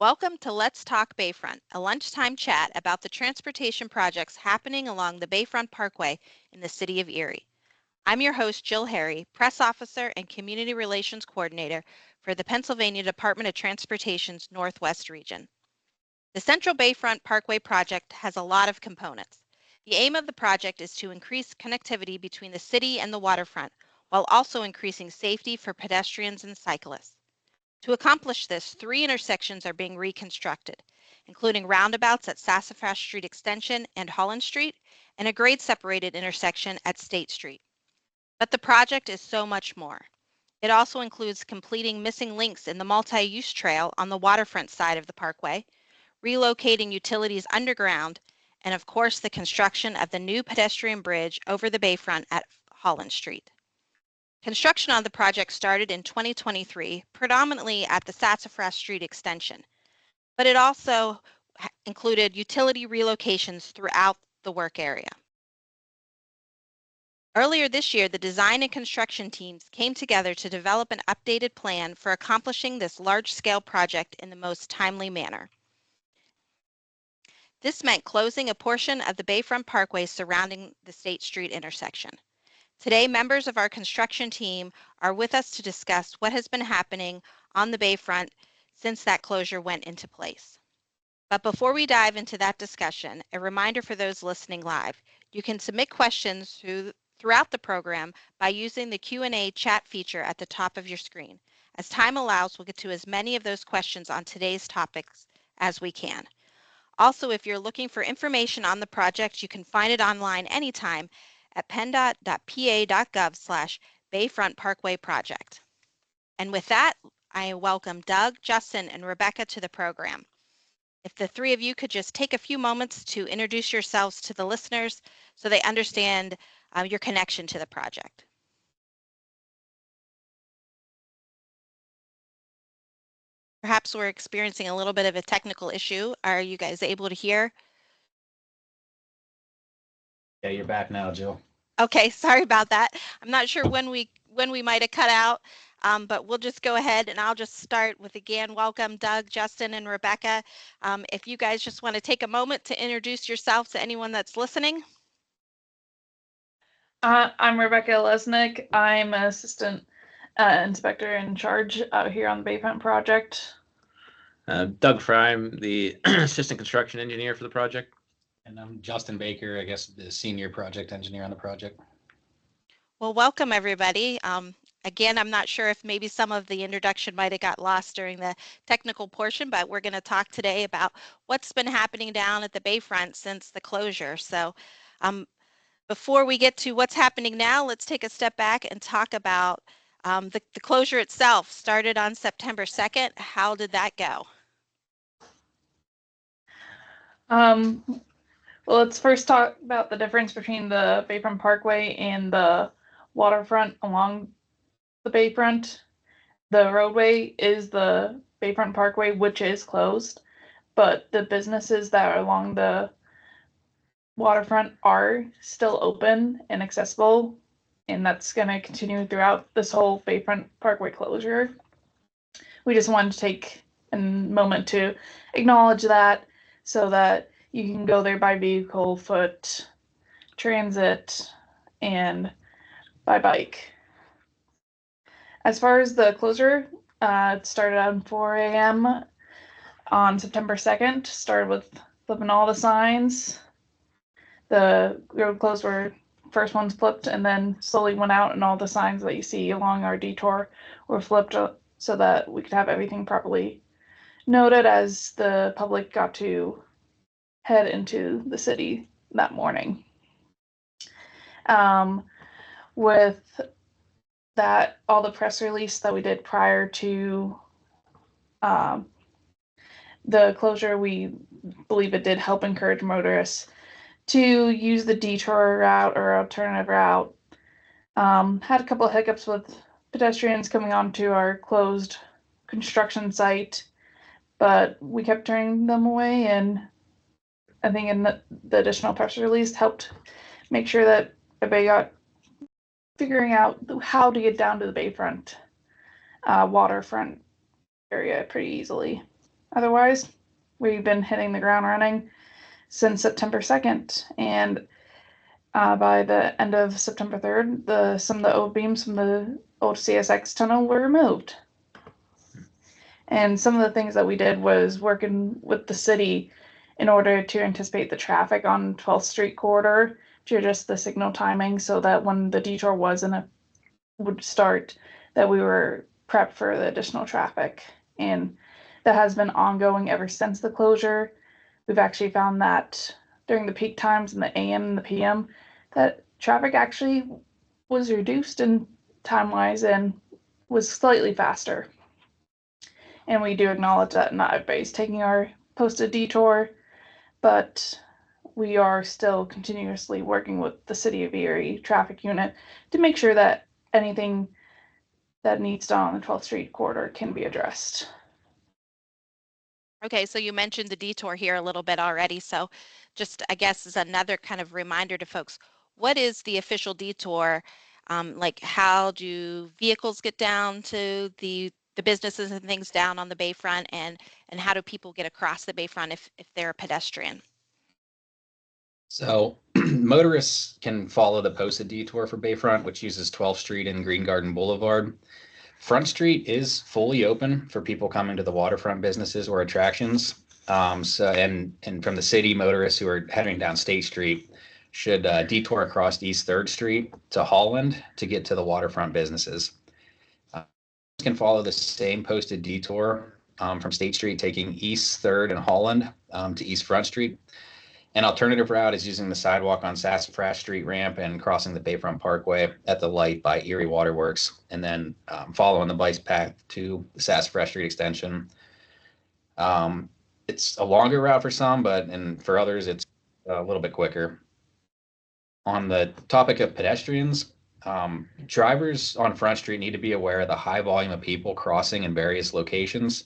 Welcome to Let's Talk Bayfront, a lunchtime chat about the transportation projects happening along the Bayfront Parkway in the city of Erie. I'm your host, Jill Harry, Press Officer and Community Relations Coordinator for the Pennsylvania Department of Transportation's Northwest Region. The Central Bayfront Parkway project has a lot of components. The aim of the project is to increase connectivity between the city and the waterfront, while also increasing safety for pedestrians and cyclists. To accomplish this, 3 intersections are being reconstructed, including roundabouts at Sassafras Street Extension and Holland Street, and a grade-separated intersection at State Street. But the project is so much more. It also includes completing missing links in the multi-use trail on the waterfront side of the parkway, relocating utilities underground, and of course the construction of the new pedestrian bridge over the Bayfront at Holland Street. Construction on the project started in 2023, predominantly at the Sassafras Street extension, but it also included utility relocations throughout the work area. Earlier this year, the design and construction teams came together to develop an updated plan for accomplishing this large-scale project in the most timely manner. This meant closing a portion of the Bayfront Parkway surrounding the State Street intersection. Today, members of our construction team are with us to discuss what has been happening on the Bayfront since that closure went into place. But before we dive into that discussion, a reminder for those listening live, you can submit questions throughout the program by using the Q&A chat feature at the top of your screen. As time allows, we'll get to as many of those questions on today's topics as we can. Also, if you're looking for information on the project, you can find it online anytime at penndot.pa.gov/Bayfront Parkway Project. And with that, I welcome Doug, Justin, and Rebecca to the program. If the three of you could just take a few moments to introduce yourselves to the listeners so they understand your connection to the project. Perhaps we're experiencing a little bit of a technical issue. Are you guys able to hear? Yeah, you're back now, Jill. Okay, sorry about that. I'm not sure when we might have cut out, but we'll just go ahead and I'll just start with, again, welcome Doug, Justin, and Rebecca. If you guys just want to take a moment to introduce yourselves to anyone that's listening. I'm Rebecca Olesnanik. I'm an assistant inspector in charge out here on the Bayfront project. Doug Fry, I'm the assistant construction engineer for the project. And I'm Justin Baker, I guess the senior project engineer on the project. Well, welcome everybody. Again, I'm not sure if maybe some of the introduction might have got lost during the technical portion, but we're going to talk today about what's been happening down at the Bayfront since the closure. So before we get to what's happening now, let's take a step back and talk about the closure itself. Started on September 2nd. How did that go? Well, let's first talk about the difference between the Bayfront Parkway and the waterfront along the Bayfront. The roadway is the Bayfront Parkway, which is closed, but the businesses that are along the waterfront are still open and accessible, and that's going to continue throughout this whole Bayfront Parkway closure. We just wanted to take a moment to acknowledge that so that you can go there by vehicle, foot, transit, and by bike. As far as the closure, it started at 4 a.m. on September 2nd. Started with flipping all the signs. The road closed were first ones flipped and then slowly went out, and all the signs that you see along our detour were flipped so that we could have everything properly noted as the public got to head into the city that morning. With that, all the press release that we did prior to the closure, we believe it did help encourage motorists to use the detour route or alternative route. Had a couple of hiccups with pedestrians coming onto our closed construction site, but we kept turning them away, and I think in the additional press release helped make sure that everybody got figuring out how to get down to the Bayfront waterfront area pretty easily. Otherwise, we've been hitting the ground running since September 2nd, and by the end of September 3rd, some of the O beams from the old CSX tunnel were removed. And some of the things that we did was working with the city in order to anticipate the traffic on 12th Street corridor to adjust the signal timing so that when the detour would start, that we were prepped for the additional traffic. And that has been ongoing ever since the closure. We've actually found that during the peak times in the AM and the PM, that traffic actually was reduced in time-wise and was slightly faster. And we do acknowledge that not everybody's taking our posted detour, but we are still continuously working with the City of Erie traffic unit to make sure that anything that needs done on the 12th Street corridor can be addressed. Okay, so you mentioned the detour here a little bit already. So just, I guess, as another kind of reminder to folks, what is the official detour? Like, how do vehicles get down to the businesses and things down on the Bayfront, and how do people get across the Bayfront if they're a pedestrian? So motorists can follow the posted detour for Bayfront, which uses 12th Street and Green Garden Boulevard. Front Street is fully open for people coming to the waterfront businesses or attractions. And from the city, motorists who are heading down State Street should detour across East 3rd Street to Holland to get to the waterfront businesses. Can follow the same posted detour from State Street, taking East 3rd and Holland to East Front Street. An alternative route is using the sidewalk on Sassafras Street ramp and crossing the Bayfront Parkway at the light by Erie Waterworks, and then following the bike path to the Sassafras Street extension. It's a longer route for some, and for others, it's a little bit quicker. On the topic of pedestrians, drivers on Front Street need to be aware of the high volume of people crossing in various locations.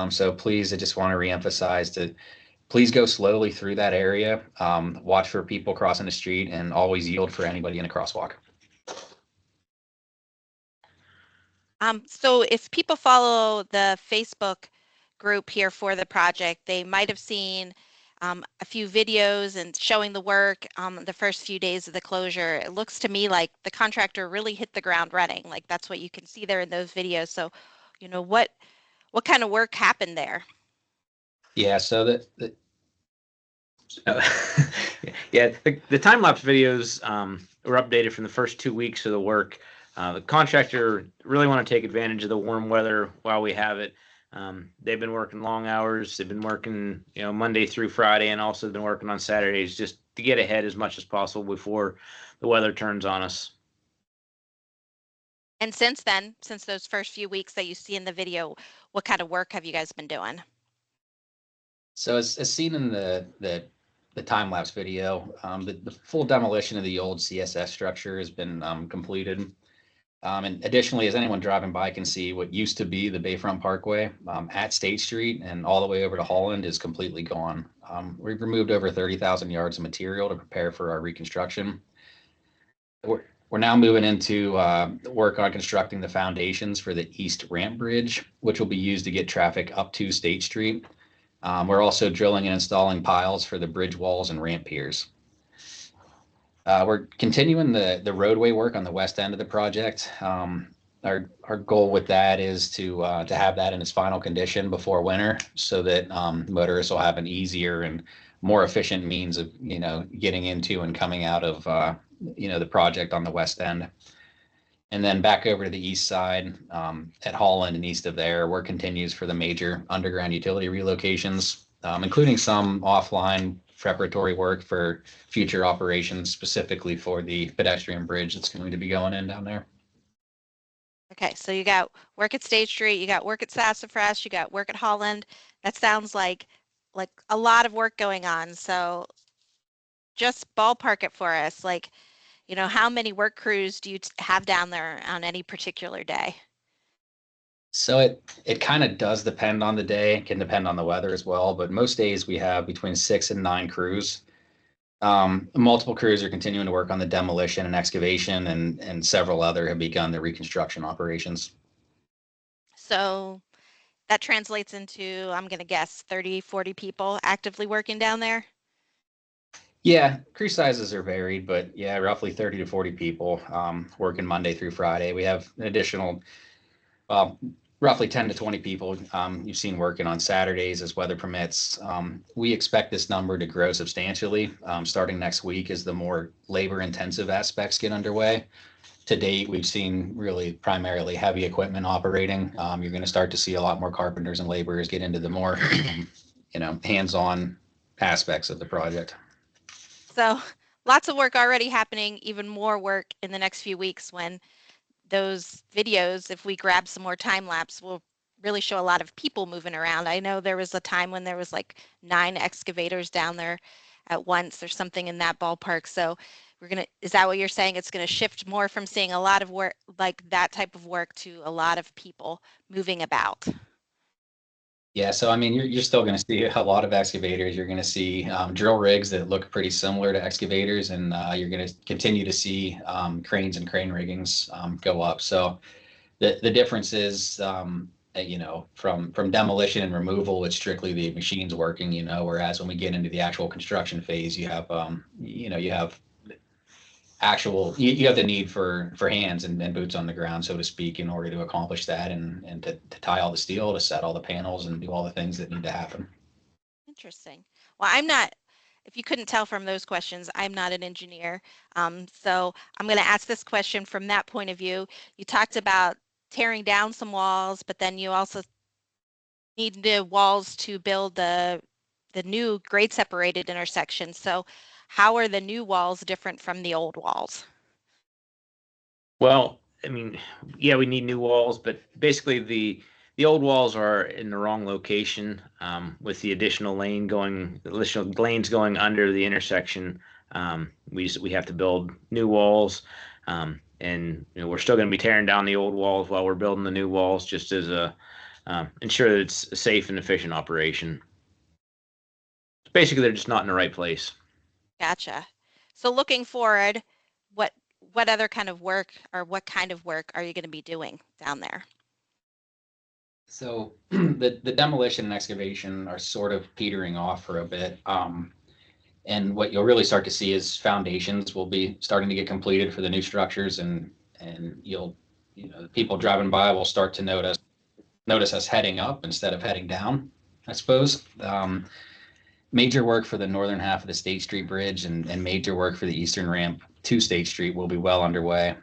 So please, I just want to reemphasize to please go slowly through that area. Watch for people crossing the street and always yield for anybody in a crosswalk. So if people follow the Facebook group here for the project, they might have seen a few videos and showing the work the first few days of the closure. It looks to me like the contractor really hit the ground running. Like, that's what you can see there in those videos. So, you know, what kind of work happened there? Yeah, so the time-lapse videos were updated from the first 2 weeks of the work. The contractor really want to take advantage of the warm weather while we have it. They've been working long hours. They've been working, Monday through Friday, and also been working on Saturdays just to get ahead as much as possible before the weather turns on us. And since then, since those first few weeks that you see in the video, what kind of work have you guys been doing? So as seen in the time-lapse video, the full demolition of the old CSS structure has been completed. And additionally, as anyone driving by can see, what used to be the Bayfront Parkway at State Street and all the way over to Holland is completely gone. We've removed over 30,000 yards of material to prepare for our reconstruction. We're now moving into work on constructing the foundations for the East Ramp Bridge, which will be used to get traffic up to State Street. We're also drilling and installing piles for the bridge walls and ramp piers. We're continuing the roadway work on the west end of the project. Our goal with that is to have that in its final condition before winter, so that motorists will have an easier and more efficient means of getting into and coming out of the project on the west end. And then back over to the east side at Holland and east of there, work continues for the major underground utility relocations, including some offline preparatory work for future operations, specifically for the pedestrian bridge that's going to be going in down there. Okay, so you got work at State Street, you got work at Sassafras, you got work at Holland. That sounds like a lot of work going on. So just ballpark it for us. Like, how many work crews do you have down there on any particular day? So it kind of does depend on the day. It can depend on the weather as well, but most days we have between 6 and 9 crews. Multiple crews are continuing to work on the demolition and excavation, and several other have begun the reconstruction operations. So That translates into, I'm going to guess, 30, 40 people actively working down there? Yeah, crew sizes are varied, but yeah, roughly 30 to 40 people working Monday through Friday. We have an additional roughly 10 to 20 people you've seen working on Saturdays as weather permits. We expect this number to grow substantially starting next week as the more labor intensive aspects get underway. To date, we've seen really primarily heavy equipment operating. You're going to start to see a lot more carpenters and laborers get into the more, hands-on aspects of the project. So lots of work already happening, even more work in the next few weeks when those videos, if we grab some more time lapse, will really show a lot of people moving around. I know there was a time when there was like 9 excavators down there at once or something in that ballpark. So is that what you're saying? It's gonna shift more from seeing a lot of work, like that type of work, to a lot of people moving about. Yeah, so I mean, you're still going to see a lot of excavators. You're going to see drill rigs that look pretty similar to excavators, and you're going to continue to see cranes and crane riggings go up. So the difference is, from demolition and removal, it's strictly the machines working. Whereas when we get into the actual construction phase, you have, you have you have the need for hands and boots on the ground, so to speak, in order to accomplish that and to tie all the steel, to set all the panels and do all the things that need to happen. Interesting. Well, if you couldn't tell from those questions, I'm not an engineer. So I'm going to ask this question from that point of view. You talked about tearing down some walls, but then you also need the walls to build the new grade separated intersection. So how are the new walls different from the old walls? Well, I mean, yeah, we need new walls, but basically the old walls are in the wrong location with the additional lanes going under the intersection. We have to build new walls, and we're still going to be tearing down the old walls while we're building the new walls, just as ensure that it's a safe and efficient operation. Basically, they're just not in the right place. Gotcha. So looking forward, what what other kind of work, or what kind of work are you going to be doing down there? So the demolition and excavation are sort of petering off for a bit. And what you'll really start to see is foundations will be starting to get completed for the new structures, and people driving by will start to notice us heading up instead of heading down, I suppose. Major work for the northern half of the State Street Bridge and major work for the eastern ramp to State Street will be well underway.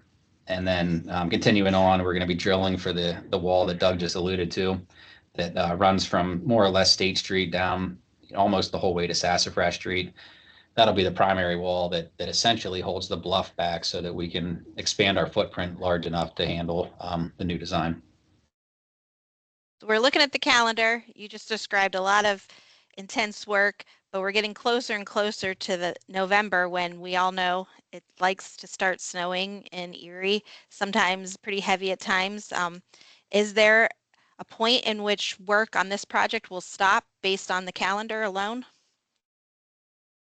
And then continuing on, we're going to be drilling for the wall that Doug just alluded to that runs from more or less State Street down almost the whole way to Sassafras Street. That'll be the primary wall that essentially holds the bluff back so that we can expand our footprint large enough to handle the new design. So we're looking at the calendar. You just described a lot of intense work, but we're getting closer and closer to the November, when we all know it likes to start snowing in Erie, sometimes pretty heavy at times. Is there a point in which work on this project will stop based on the calendar alone?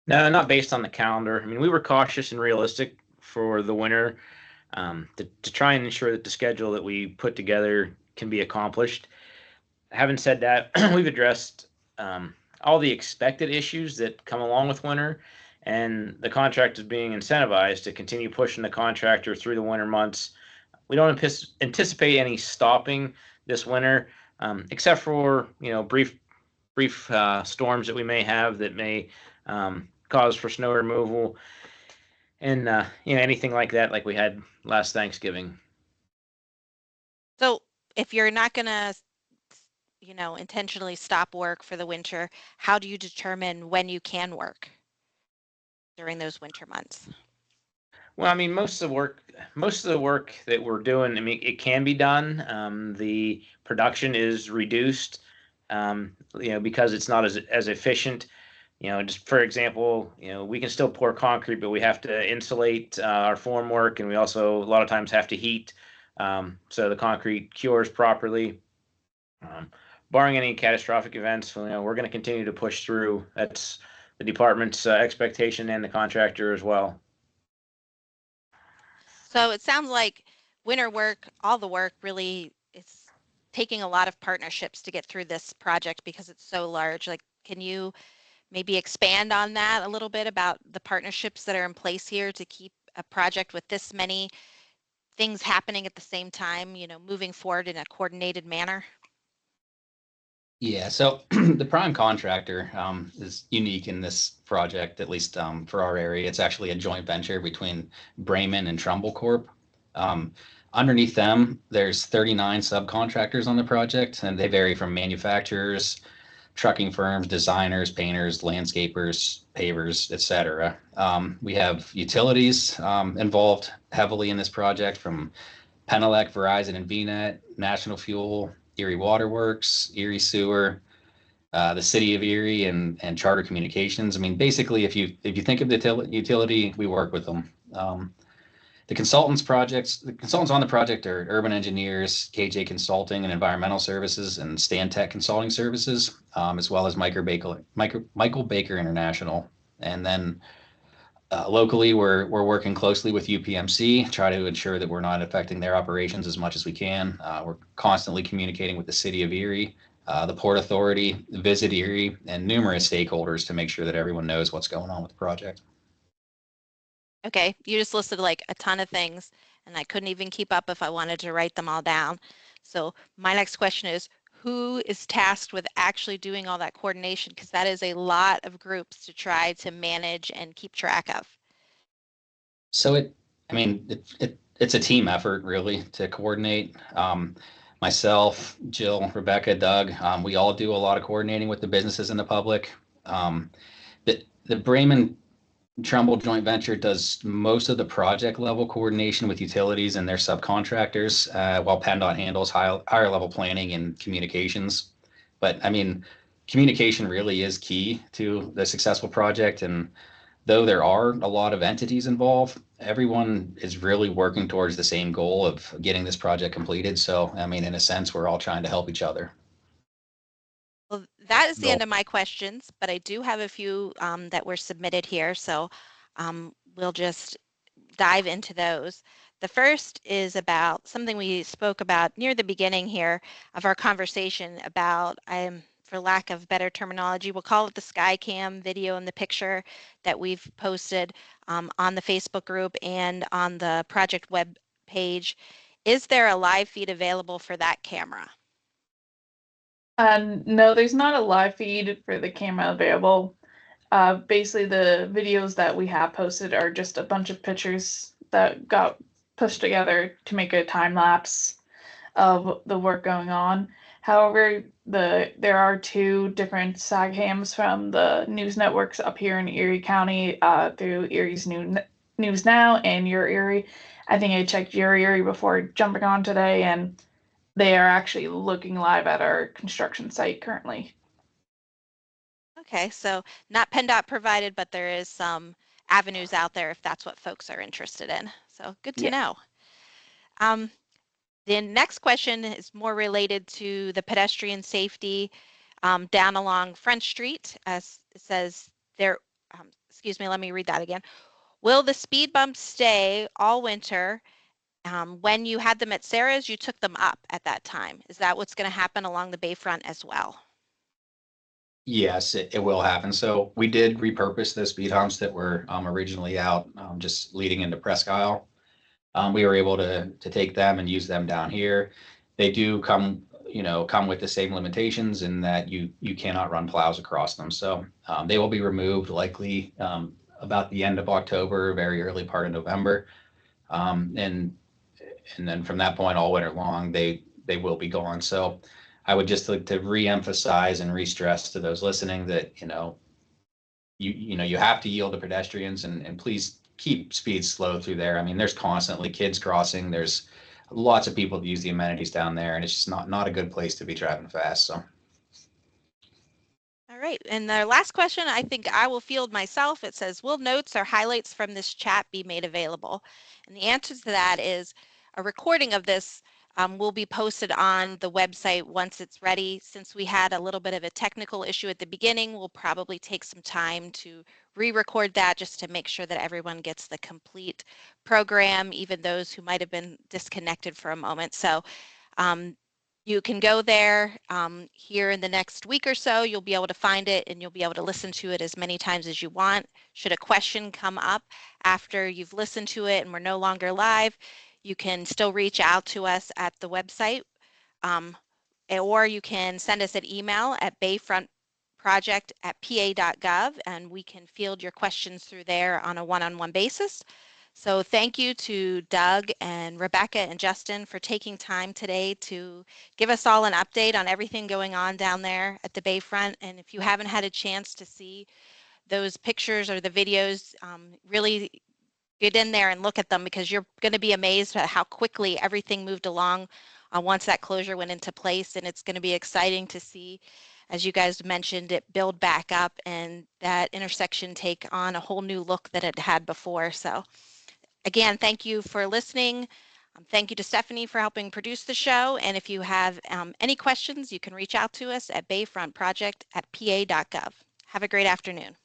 No, not based on the calendar. I mean, we were cautious and realistic for the winter to try and ensure that the schedule that we put together can be accomplished. Having said that, we've addressed all the expected issues that come along with winter, and the contractor is being incentivized to continue pushing the contractor through the winter months. We don't anticipate any stopping this winter, except for brief storms that we may have that may cause for snow removal, and anything like that, like we had last Thanksgiving. So if you're not going to intentionally stop work for the winter, how do you determine when you can work during those winter months? Well, I mean, most of the work that we're doing, I mean, it can be done. The production is reduced, because it's not as efficient. Just for example, we can still pour concrete, but we have to insulate our formwork, and we also a lot of times have to heat so the concrete cures properly. Barring any catastrophic events, we're going to continue to push through. That's the department's expectation, and the contractor as well. So it sounds like winter work, all the work really taking a lot of partnerships to get through this project because it's so large. Like, can you maybe expand on that a little bit about the partnerships that are in place here to keep a project with this many things happening at the same time, moving forward in a coordinated manner? Yeah, so the prime contractor is unique in this project, at least for our area. It's actually a joint venture between Bremen and Trumbull Corp. Underneath them, there's 39 subcontractors on the project, and they vary from manufacturers, trucking firms, designers, painters, landscapers, pavers, etc. We have utilities involved heavily in this project, from Penelec, Verizon, and VNet, National Fuel, Erie Waterworks, Erie Sewer, the City of Erie, and Charter Communications. I mean, basically, if you think of the utility, we work with them. The consultants on the project are Urban Engineers, KJ Consulting and Environmental Services, and Stantec Consulting Services, as well as Michael Baker International. And then locally, we're working closely with UPMC, try to ensure that we're not affecting their operations as much as we can. We're constantly communicating with the City of Erie, the Port Authority, Visit Erie, and numerous stakeholders to make sure that everyone knows what's going on with the project. Okay, you just listed like a ton of things, and I couldn't even keep up if I wanted to write them all down. So my next question is, who is tasked with actually doing all that coordination? Because that is a lot of groups to try to manage and keep track of. So it's a team effort really to coordinate. Myself, Jill, Rebecca, Doug, we all do a lot of coordinating with the businesses and the public. The Bremen Trumbull joint venture does most of the project level coordination with utilities and their subcontractors, while PennDOT handles higher level planning and communications. But I mean, communication really is key to the successful project. And though there are a lot of entities involved, everyone is really working towards the same goal of getting this project completed. So, I mean, in a sense, we're all trying to help each other. Well, that is the Well, end of my questions, but I do have a few that were submitted here, so we'll just dive into those. The first is about something we spoke about near the beginning here of our conversation about, for lack of better terminology, we'll call it the Skycam video and the picture that we've posted on the Facebook group and on the project web page. Is there a live feed available for that camera? No, there's not a live feed for the camera available. Basically, the videos that we have posted are just a bunch of pictures that got pushed together to make a time lapse of the work going on. However, there are two different SAG cams from the news networks up here in Erie County, through Erie's News Now and Your Erie. I think I checked Your Erie before jumping on today, and they are actually looking live at our construction site currently. Okay, so not PennDOT provided, but there is some avenues out there if that's what folks are interested in. So good to know. The next question is more related to the pedestrian safety down along Front Street. As it says there, excuse me, let me read that again. Will the speed bumps stay all winter? When you had them at Sarah's, you took them up at that time. Is that what's going to happen along the Bayfront as well? Yes, it will happen. So we did repurpose the speed humps that were originally out, just leading into Presque Isle. We were able to take them and use them down here. They do come with the same limitations in that you cannot run plows across them. So they will be removed likely about the end of October, very early part of November. And then from that point all winter long, they will be gone. So I would just like to re-emphasize and re-stress to those listening that, you have to yield to pedestrians, and please keep speed slow through there. I mean, there's constantly kids crossing. There's lots of people that use the amenities down there, and it's just not a good place to be driving fast. So. All right, and the last question I think I will field myself. It says, will notes or highlights from this chat be made available? And the answer to that is a recording of this will be posted on the website once it's ready. Since we had a little bit of a technical issue at the beginning, we'll probably take some time to re-record that just to make sure that everyone gets the complete program, even those who might have been disconnected for a moment. So You can go there here in the next week or so. You'll be able to find it and you'll be able to listen to it as many times as you want. Should a question come up after you've listened to it and we're no longer live, you can still reach out to us at the website, or you can send us an email at bayfrontproject@pa.gov, and we can field your questions through there on a one-on-one basis. So thank you to Doug and Rebecca and Justin for taking time today to give us all an update on everything going on down there at the Bayfront. And if you haven't had a chance to see those pictures or the videos, really get in there and look at them, because you're going to be amazed at how quickly everything moved along once that closure went into place. And it's going to be exciting to see, as you guys mentioned, it build back up and that intersection take on a whole new look that it had before. So again, thank you for listening. Thank you to Stephanie for helping produce the show. And if you have any questions, you can reach out to us at bayfrontproject@pa.gov. Have a great afternoon.